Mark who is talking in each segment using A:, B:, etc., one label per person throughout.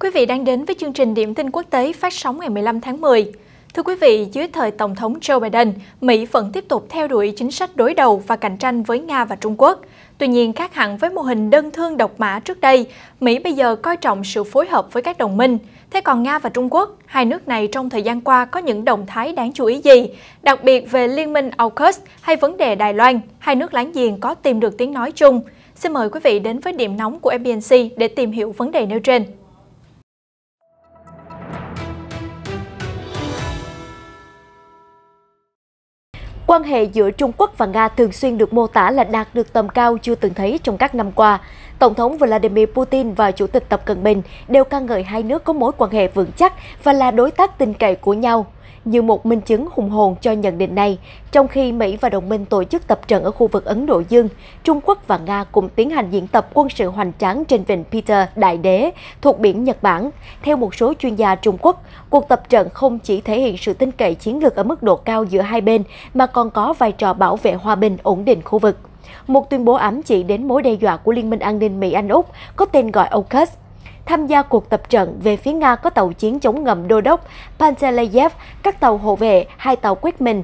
A: Quý vị đang đến với chương trình Điểm tin quốc tế phát sóng ngày 15 tháng 10. Thưa quý vị, dưới thời Tổng thống Joe Biden, Mỹ vẫn tiếp tục theo đuổi chính sách đối đầu và cạnh tranh với Nga và Trung Quốc. Tuy nhiên, khác hẳn với mô hình đơn thương độc mã trước đây, Mỹ bây giờ coi trọng sự phối hợp với các đồng minh. Thế còn Nga và Trung Quốc, hai nước này trong thời gian qua có những động thái đáng chú ý gì? Đặc biệt về Liên minh AUKUS hay vấn đề Đài Loan, hai nước láng giềng có tìm được tiếng nói chung? Xin mời quý vị đến với điểm nóng của FBNC để tìm hiểu vấn đề nêu trên.
B: Quan hệ giữa Trung Quốc và Nga thường xuyên được mô tả là đạt được tầm cao chưa từng thấy trong các năm qua. Tổng thống Vladimir Putin và Chủ tịch Tập Cận Bình đều ca ngợi hai nước có mối quan hệ vững chắc và là đối tác tin cậy của nhau. Như một minh chứng hùng hồn cho nhận định này, trong khi Mỹ và đồng minh tổ chức tập trận ở khu vực Ấn Độ Dương, Trung Quốc và Nga cùng tiến hành diễn tập quân sự hoành tráng trên vịnh Peter Đại Đế thuộc biển Nhật Bản. Theo một số chuyên gia Trung Quốc, cuộc tập trận không chỉ thể hiện sự tin cậy chiến lược ở mức độ cao giữa hai bên, mà còn có vai trò bảo vệ hòa bình ổn định khu vực. Một tuyên bố ám chỉ đến mối đe dọa của Liên minh an ninh Mỹ-Anh-Úc có tên gọi AUKUS. Tham gia cuộc tập trận, về phía Nga có tàu chiến chống ngầm Đô đốc Panteleyev, các tàu hộ vệ, hai tàu quét mình,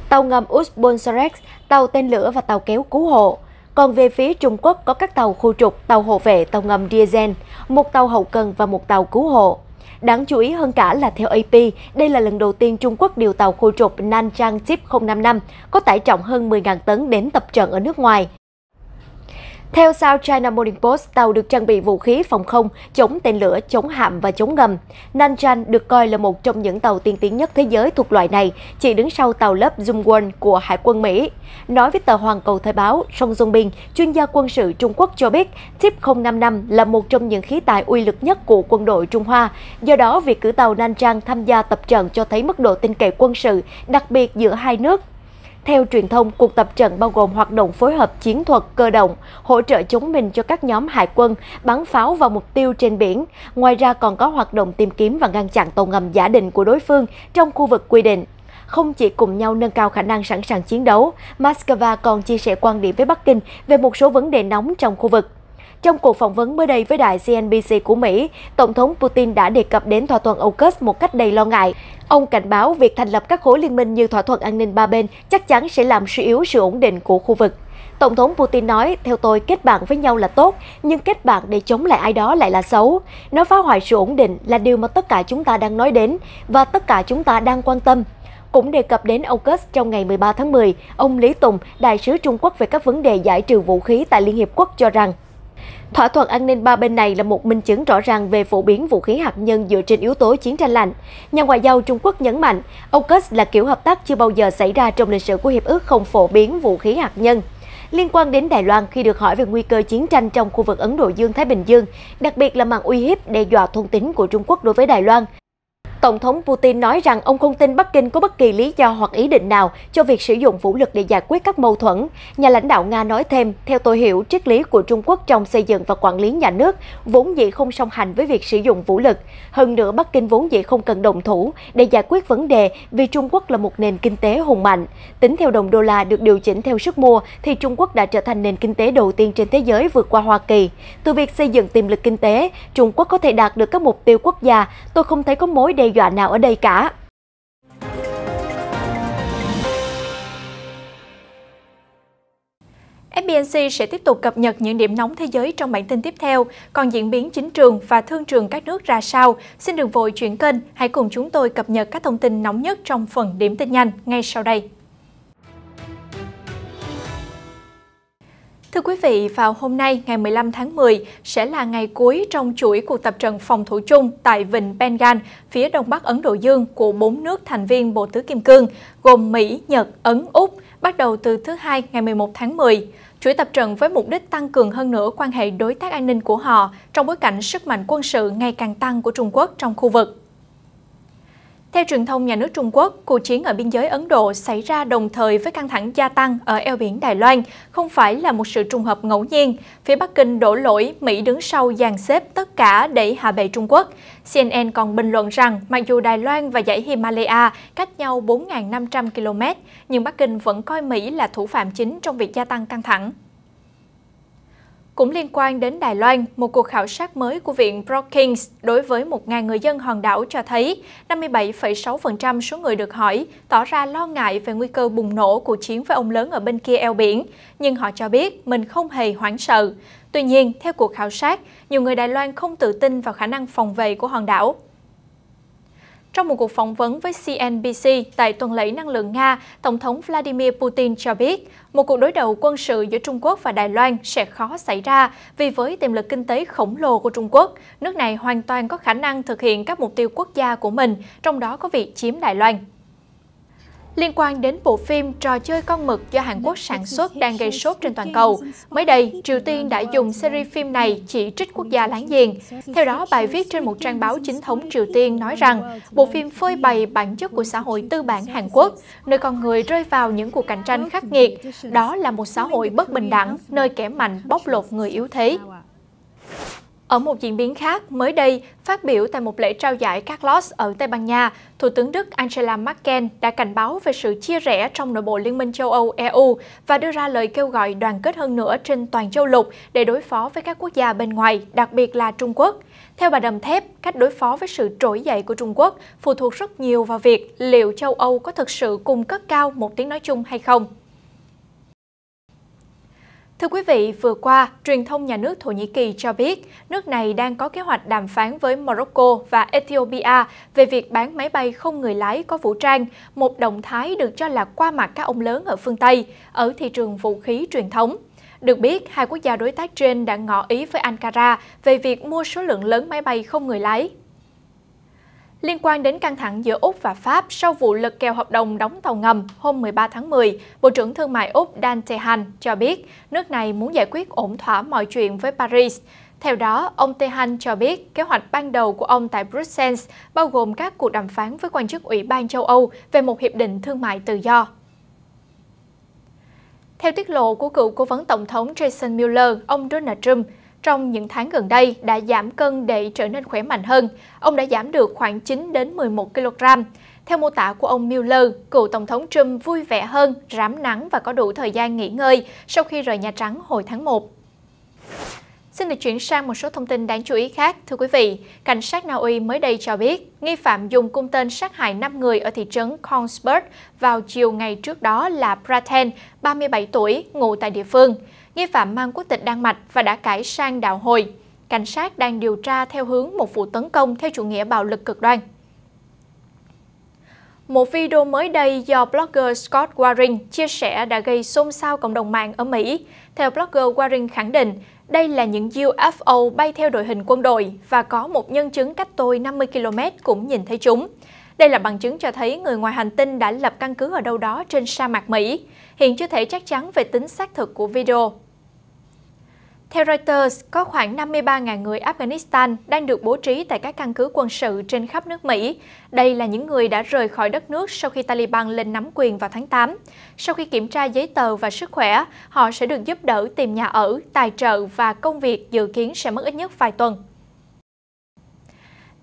B: tàu ngầm Ust-Bolsherik, tàu tên lửa và tàu kéo cứu hộ. Còn về phía Trung Quốc có các tàu khu trục, tàu hộ vệ, tàu ngầm Diesel, một tàu hậu cần và một tàu cứu hộ. Đáng chú ý hơn cả là theo AP, đây là lần đầu tiên Trung Quốc điều tàu khu trục Nanchang Tip 055 có tải trọng hơn 10.000 tấn đến tập trận ở nước ngoài. Theo South China Morning Post, tàu được trang bị vũ khí phòng không, chống tên lửa, chống hạm và chống ngầm. Nanchang được coi là một trong những tàu tiên tiến nhất thế giới thuộc loại này, chỉ đứng sau tàu lớp Zhongguo của Hải quân Mỹ. Nói với tờ Hoàn Cầu Thời báo, Song Zongbin, chuyên gia quân sự Trung Quốc cho biết, Tip 055 là một trong những khí tài uy lực nhất của quân đội Trung Hoa. Do đó, việc cử tàu Nanchang tham gia tập trận cho thấy mức độ tin cậy quân sự, đặc biệt giữa hai nước. Theo truyền thông, cuộc tập trận bao gồm hoạt động phối hợp chiến thuật cơ động, hỗ trợ chống mình cho các nhóm hải quân, bắn pháo vào mục tiêu trên biển. Ngoài ra còn có hoạt động tìm kiếm và ngăn chặn tàu ngầm giả định của đối phương trong khu vực quy định. Không chỉ cùng nhau nâng cao khả năng sẵn sàng chiến đấu, Moscow còn chia sẻ quan điểm với Bắc Kinh về một số vấn đề nóng trong khu vực. Trong cuộc phỏng vấn mới đây với đài CNBC của Mỹ, Tổng thống Putin đã đề cập đến thỏa thuận AUKUS một cách đầy lo ngại. Ông cảnh báo việc thành lập các khối liên minh như thỏa thuận an ninh ba bên chắc chắn sẽ làm suy yếu sự ổn định của khu vực. Tổng thống Putin nói, theo tôi, kết bạn với nhau là tốt, nhưng kết bạn để chống lại ai đó lại là xấu. Nó phá hoại sự ổn định là điều mà tất cả chúng ta đang nói đến và tất cả chúng ta đang quan tâm. Cũng đề cập đến AUKUS trong ngày 13 tháng 10, ông Lý Tùng, đại sứ Trung Quốc về các vấn đề giải trừ vũ khí tại Liên Hiệp Quốc cho rằng, thỏa thuận an ninh ba bên này là một minh chứng rõ ràng về phổ biến vũ khí hạt nhân dựa trên yếu tố chiến tranh lạnh. Nhà ngoại giao Trung Quốc nhấn mạnh, AUKUS là kiểu hợp tác chưa bao giờ xảy ra trong lịch sử của Hiệp ước không phổ biến vũ khí hạt nhân. Liên quan đến Đài Loan, khi được hỏi về nguy cơ chiến tranh trong khu vực Ấn Độ Dương-Thái Bình Dương, đặc biệt là màn uy hiếp đe dọa thôn tính của Trung Quốc đối với Đài Loan, Tổng thống Putin nói rằng ông không tin Bắc Kinh có bất kỳ lý do hoặc ý định nào cho việc sử dụng vũ lực để giải quyết các mâu thuẫn. Nhà lãnh đạo Nga nói thêm, theo tôi hiểu, triết lý của Trung Quốc trong xây dựng và quản lý nhà nước vốn dĩ không song hành với việc sử dụng vũ lực. Hơn nữa, Bắc Kinh vốn dĩ không cần động thủ để giải quyết vấn đề vì Trung Quốc là một nền kinh tế hùng mạnh. Tính theo đồng đô la được điều chỉnh theo sức mua, thì Trung Quốc đã trở thành nền kinh tế đầu tiên trên thế giới vượt qua Hoa Kỳ. Từ việc xây dựng tiềm lực kinh tế, Trung Quốc có thể đạt được các mục tiêu quốc gia. Tôi không thấy có mối đe dọa nào ở đây cả.
A: FBNC sẽ tiếp tục cập nhật những điểm nóng thế giới trong bản tin tiếp theo. Còn diễn biến chính trường và thương trường các nước ra sao? Xin đừng vội chuyển kênh, hãy cùng chúng tôi cập nhật các thông tin nóng nhất trong phần điểm tin nhanh ngay sau đây. Thưa quý vị, vào hôm nay, ngày 15 tháng 10, sẽ là ngày cuối trong chuỗi cuộc tập trận phòng thủ chung tại vịnh Bengal, phía đông bắc Ấn Độ Dương của 4 nước thành viên Bộ Tứ Kim Cương, gồm Mỹ, Nhật, Ấn, Úc, bắt đầu từ thứ Hai, ngày 11 tháng 10. Chuỗi tập trận với mục đích tăng cường hơn nữa quan hệ đối tác an ninh của họ trong bối cảnh sức mạnh quân sự ngày càng tăng của Trung Quốc trong khu vực. Theo truyền thông nhà nước Trung Quốc, cuộc chiến ở biên giới Ấn Độ xảy ra đồng thời với căng thẳng gia tăng ở eo biển Đài Loan, không phải là một sự trùng hợp ngẫu nhiên. Phía Bắc Kinh đổ lỗi Mỹ đứng sau dàn xếp tất cả để hạ bệ Trung Quốc. CNN còn bình luận rằng mặc dù Đài Loan và dãy Himalaya cách nhau 4.500 km, nhưng Bắc Kinh vẫn coi Mỹ là thủ phạm chính trong việc gia tăng căng thẳng. Cũng liên quan đến Đài Loan, một cuộc khảo sát mới của Viện Brookings đối với 1.000 người dân hòn đảo cho thấy 57,6% số người được hỏi tỏ ra lo ngại về nguy cơ bùng nổ cuộc chiến với ông lớn ở bên kia eo biển, nhưng họ cho biết mình không hề hoảng sợ. Tuy nhiên, theo cuộc khảo sát, nhiều người Đài Loan không tự tin vào khả năng phòng vệ của hòn đảo. Trong một cuộc phỏng vấn với CNBC tại tuần lễ năng lượng Nga, Tổng thống Vladimir Putin cho biết một cuộc đối đầu quân sự giữa Trung Quốc và Đài Loan sẽ khó xảy ra vì với tiềm lực kinh tế khổng lồ của Trung Quốc, nước này hoàn toàn có khả năng thực hiện các mục tiêu quốc gia của mình, trong đó có việc chiếm Đài Loan. Liên quan đến bộ phim Trò chơi con mực do Hàn Quốc sản xuất đang gây sốt trên toàn cầu, mới đây, Triều Tiên đã dùng series phim này chỉ trích quốc gia láng giềng. Theo đó, bài viết trên một trang báo chính thống Triều Tiên nói rằng bộ phim phơi bày bản chất của xã hội tư bản Hàn Quốc, nơi con người rơi vào những cuộc cạnh tranh khắc nghiệt. Đó là một xã hội bất bình đẳng, nơi kẻ mạnh bóc lột người yếu thế. Ở một diễn biến khác, mới đây, phát biểu tại một lễ trao giải Carlos ở Tây Ban Nha, Thủ tướng Đức Angela Merkel đã cảnh báo về sự chia rẽ trong nội bộ Liên minh châu Âu EU và đưa ra lời kêu gọi đoàn kết hơn nữa trên toàn châu lục để đối phó với các quốc gia bên ngoài, đặc biệt là Trung Quốc. Theo bà đầm thép, cách đối phó với sự trỗi dậy của Trung Quốc phụ thuộc rất nhiều vào việc liệu châu Âu có thực sự cùng cất cao một tiếng nói chung hay không. Thưa quý vị, vừa qua, truyền thông nhà nước Thổ Nhĩ Kỳ cho biết nước này đang có kế hoạch đàm phán với Morocco và Ethiopia về việc bán máy bay không người lái có vũ trang, một động thái được cho là qua mặt các ông lớn ở phương Tây, ở thị trường vũ khí truyền thống. Được biết, hai quốc gia đối tác trên đã ngỏ ý với Ankara về việc mua số lượng lớn máy bay không người lái. Liên quan đến căng thẳng giữa Úc và Pháp sau vụ lật kèo hợp đồng đóng tàu ngầm hôm 13 tháng 10, Bộ trưởng Thương mại Úc Dan Tehan cho biết nước này muốn giải quyết ổn thỏa mọi chuyện với Paris. Theo đó, ông Tehan cho biết kế hoạch ban đầu của ông tại Brussels bao gồm các cuộc đàm phán với quan chức Ủy ban châu Âu về một hiệp định thương mại tự do. Theo tiết lộ của cựu cố vấn Tổng thống Jason Miller, ông Donald Trump trong những tháng gần đây đã giảm cân để trở nên khỏe mạnh hơn. Ông đã giảm được khoảng 9 đến 11 kg. Theo mô tả của ông Mueller, cựu Tổng thống Trump vui vẻ hơn, rám nắng và có đủ thời gian nghỉ ngơi sau khi rời Nhà Trắng hồi tháng 1. Xin được chuyển sang một số thông tin đáng chú ý khác. Thưa quý vị, cảnh sát Na Uy mới đây cho biết nghi phạm dùng cung tên sát hại 5 người ở thị trấn Kongsberg vào chiều ngày trước đó là Praten, 37 tuổi, ngụ tại địa phương. Nghi phạm mang quốc tịch Đan Mạch và đã cải sang đạo Hồi. Cảnh sát đang điều tra theo hướng một vụ tấn công theo chủ nghĩa bạo lực cực đoan. Một video mới đây do blogger Scott Waring chia sẻ đã gây xôn xao cộng đồng mạng ở Mỹ. Theo blogger Waring khẳng định, đây là những UFO bay theo đội hình quân đội và có một nhân chứng cách tôi 50 km cũng nhìn thấy chúng. Đây là bằng chứng cho thấy người ngoài hành tinh đã lập căn cứ ở đâu đó trên sa mạc Mỹ. Hiện chưa thể chắc chắn về tính xác thực của video. Theo Reuters, có khoảng 53.000 người Afghanistan đang được bố trí tại các căn cứ quân sự trên khắp nước Mỹ. Đây là những người đã rời khỏi đất nước sau khi Taliban lên nắm quyền vào tháng 8. Sau khi kiểm tra giấy tờ và sức khỏe, họ sẽ được giúp đỡ tìm nhà ở, tài trợ và công việc dự kiến sẽ mất ít nhất vài tuần.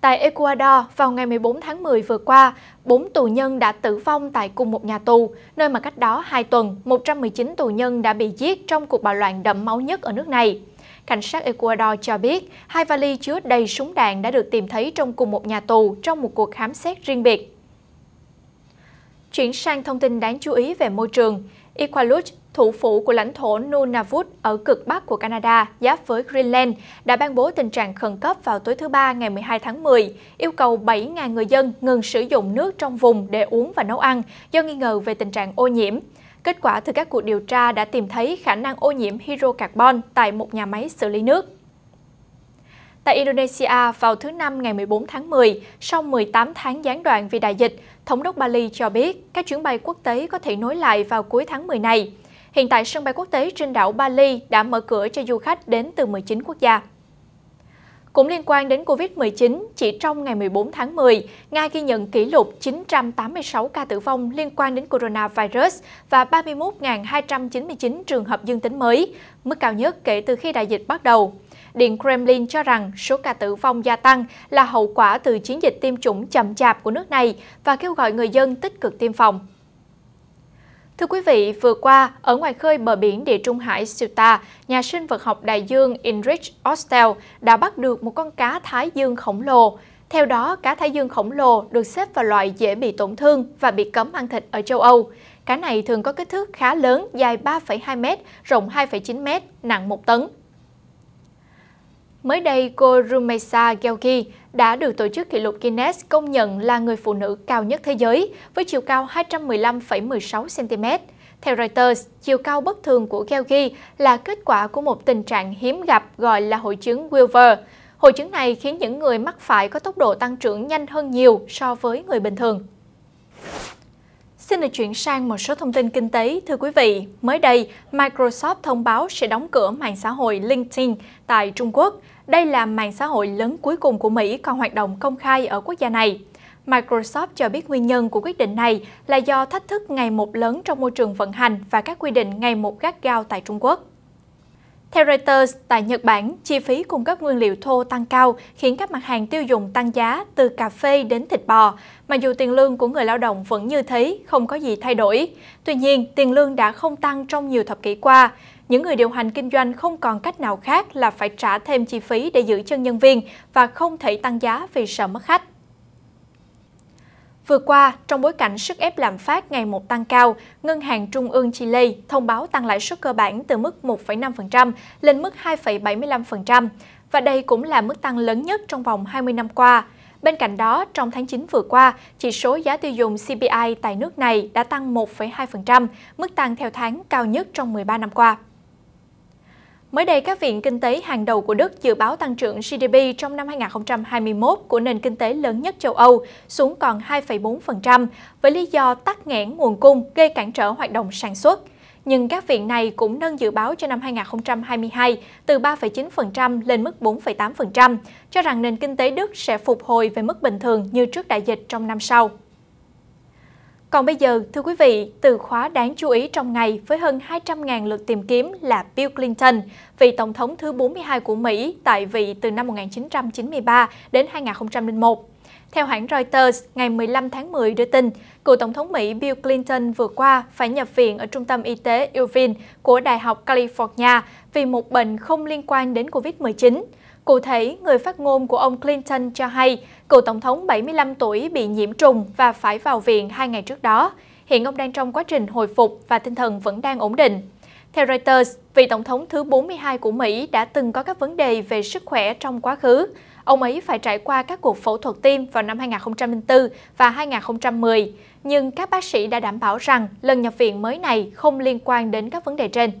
A: Tại Ecuador, vào ngày 14 tháng 10 vừa qua, 4 tù nhân đã tử vong tại cùng một nhà tù, nơi mà cách đó 2 tuần, 119 tù nhân đã bị giết trong cuộc bạo loạn đẫm máu nhất ở nước này. Cảnh sát Ecuador cho biết, 2 vali chứa đầy súng đạn đã được tìm thấy trong cùng một nhà tù trong một cuộc khám xét riêng biệt. Chuyển sang thông tin đáng chú ý về môi trường. Iqaluit, thủ phủ của lãnh thổ Nunavut ở cực bắc của Canada, giáp với Greenland, đã ban bố tình trạng khẩn cấp vào tối thứ Ba ngày 12 tháng 10, yêu cầu 7.000 người dân ngừng sử dụng nước trong vùng để uống và nấu ăn do nghi ngờ về tình trạng ô nhiễm. Kết quả từ các cuộc điều tra đã tìm thấy khả năng ô nhiễm hydrocarbon tại một nhà máy xử lý nước. Tại Indonesia, vào thứ Năm ngày 14 tháng 10, sau 18 tháng gián đoạn vì đại dịch, Thống đốc Bali cho biết các chuyến bay quốc tế có thể nối lại vào cuối tháng 10 này. Hiện tại, sân bay quốc tế trên đảo Bali đã mở cửa cho du khách đến từ 19 quốc gia. Cũng liên quan đến Covid-19, chỉ trong ngày 14 tháng 10, Nga ghi nhận kỷ lục 986 ca tử vong liên quan đến coronavirus và 31.299 trường hợp dương tính mới, mức cao nhất kể từ khi đại dịch bắt đầu. Điện Kremlin cho rằng số ca tử vong gia tăng là hậu quả từ chiến dịch tiêm chủng chậm chạp của nước này và kêu gọi người dân tích cực tiêm phòng. Thưa quý vị, vừa qua, ở ngoài khơi bờ biển Địa Trung Hải Ceuta, nhà sinh vật học đại dương Heinrich Ostel đã bắt được một con cá Thái dương khổng lồ. Theo đó, cá Thái dương khổng lồ được xếp vào loại dễ bị tổn thương và bị cấm ăn thịt ở châu Âu. Cá này thường có kích thước khá lớn, dài 3,2 m, rộng 2,9 m, nặng 1 tấn. Mới đây, cô Rumeysa Gelgi đã được tổ chức kỷ lục Guinness công nhận là người phụ nữ cao nhất thế giới, với chiều cao 215,16 cm. Theo Reuters, chiều cao bất thường của Gelgi là kết quả của một tình trạng hiếm gặp gọi là hội chứng Wilber. Hội chứng này khiến những người mắc phải có tốc độ tăng trưởng nhanh hơn nhiều so với người bình thường. Xin được chuyển sang một số thông tin kinh tế. Thưa quý vị, mới đây, Microsoft thông báo sẽ đóng cửa mạng xã hội LinkedIn tại Trung Quốc. Đây là mạng xã hội lớn cuối cùng của Mỹ còn hoạt động công khai ở quốc gia này. Microsoft cho biết nguyên nhân của quyết định này là do thách thức ngày một lớn trong môi trường vận hành và các quy định ngày một gắt gao tại Trung Quốc. Theo Reuters, tại Nhật Bản, chi phí cung cấp nguyên liệu thô tăng cao khiến các mặt hàng tiêu dùng tăng giá từ cà phê đến thịt bò. Mặc dù tiền lương của người lao động vẫn như thế, không có gì thay đổi. Tuy nhiên, tiền lương đã không tăng trong nhiều thập kỷ qua. Những người điều hành kinh doanh không còn cách nào khác là phải trả thêm chi phí để giữ chân nhân viên và không thể tăng giá vì sợ mất khách. Vừa qua, trong bối cảnh sức ép lạm phát ngày một tăng cao, Ngân hàng Trung ương Chile thông báo tăng lãi suất cơ bản từ mức 1,5% lên mức 2,75%, và đây cũng là mức tăng lớn nhất trong vòng 20 năm qua. Bên cạnh đó, trong tháng 9 vừa qua, chỉ số giá tiêu dùng CPI tại nước này đã tăng 1,2%, mức tăng theo tháng cao nhất trong 13 năm qua. Mới đây, các viện kinh tế hàng đầu của Đức dự báo tăng trưởng GDP trong năm 2021 của nền kinh tế lớn nhất châu Âu xuống còn 2,4%, với lý do tắc nghẽn nguồn cung gây cản trở hoạt động sản xuất. Nhưng các viện này cũng nâng dự báo cho năm 2022 từ 3,9% lên mức 4,8%, cho rằng nền kinh tế Đức sẽ phục hồi về mức bình thường như trước đại dịch trong năm sau. Còn bây giờ, thưa quý vị, từ khóa đáng chú ý trong ngày với hơn 200.000 lượt tìm kiếm là Bill Clinton, vị tổng thống thứ 42 của Mỹ tại vị từ năm 1993 đến 2001. Theo hãng Reuters, ngày 15 tháng 10 đưa tin, cựu tổng thống Mỹ Bill Clinton vừa qua phải nhập viện ở trung tâm y tế Irvine của Đại học California vì một bệnh không liên quan đến COVID-19. Cụ thể, người phát ngôn của ông Clinton cho hay cựu tổng thống 75 tuổi bị nhiễm trùng và phải vào viện 2 ngày trước đó. Hiện ông đang trong quá trình hồi phục và tinh thần vẫn đang ổn định. Theo Reuters, vị tổng thống thứ 42 của Mỹ đã từng có các vấn đề về sức khỏe trong quá khứ. Ông ấy phải trải qua các cuộc phẫu thuật tim vào năm 2004 và 2010, nhưng các bác sĩ đã đảm bảo rằng lần nhập viện mới này không liên quan đến các vấn đề trên.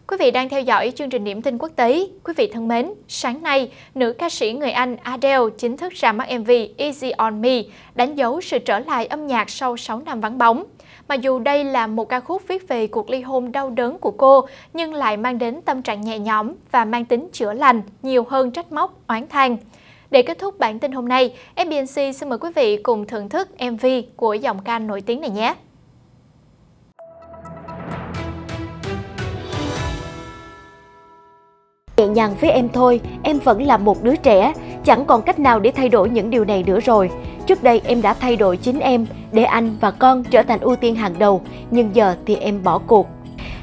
A: Quý vị đang theo dõi chương trình điểm tin quốc tế. Quý vị thân mến, sáng nay, nữ ca sĩ người Anh Adele chính thức ra mắt MV Easy on Me, đánh dấu sự trở lại âm nhạc sau 6 năm vắng bóng. Mặc dù đây là một ca khúc viết về cuộc ly hôn đau đớn của cô, nhưng lại mang đến tâm trạng nhẹ nhõm và mang tính chữa lành nhiều hơn trách móc, oán than. Để kết thúc bản tin hôm nay, FBNC xin mời quý vị cùng thưởng thức MV của giọng ca nổi tiếng này nhé.
B: Nhẹ nhàng với em thôi, em vẫn là một đứa trẻ, chẳng còn cách nào để thay đổi những điều này nữa rồi. Trước đây em đã thay đổi chính em, để anh và con trở thành ưu tiên hàng đầu, nhưng giờ thì em bỏ cuộc.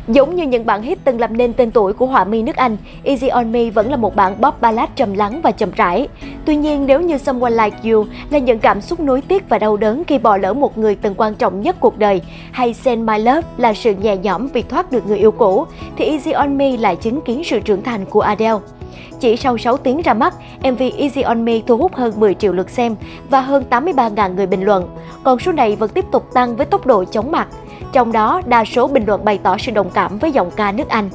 B: Giống như những bản hit từng làm nên tên tuổi của họa mi nước Anh, Easy on Me vẫn là một bản pop ballad trầm lắng và chậm rãi. Tuy nhiên, nếu như Someone Like You là những cảm xúc nuối tiếc và đau đớn khi bỏ lỡ một người từng quan trọng nhất cuộc đời, hay Send My Love là sự nhẹ nhõm vì thoát được người yêu cũ, thì Easy on Me lại chứng kiến sự trưởng thành của Adele. Chỉ sau 6 tiếng ra mắt, MV Easy on Me thu hút hơn 10 triệu lượt xem và hơn 83.000 người bình luận. Còn số này vẫn tiếp tục tăng với tốc độ chóng mặt. Trong đó, đa số bình luận bày tỏ sự đồng cảm với giọng ca nước Anh.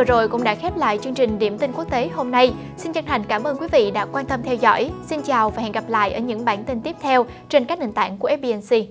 A: vừa rồi cũng đã khép lại chương trình Điểm tin quốc tế hôm nay. Xin chân thành cảm ơn quý vị đã quan tâm theo dõi. Xin chào và hẹn gặp lại ở những bản tin tiếp theo trên các nền tảng của FBNC.